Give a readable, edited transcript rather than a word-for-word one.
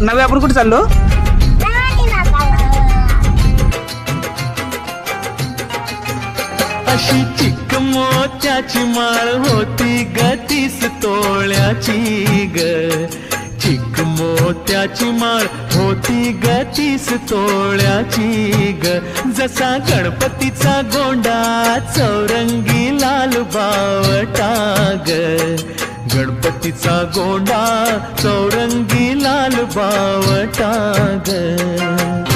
नव्हे आपण कुठे चाललो? अशी चिक मोत्याची माळ होती ग 30 तोळ्याची ग. चिक मोत्याची माळ होती ग 30 तोळ्याची ग. जसा गणपतीचा गोंडा चौरंगी लाल बावटा ग. गणपतीचा गोंडा चौरंगी लाल बावटा ग.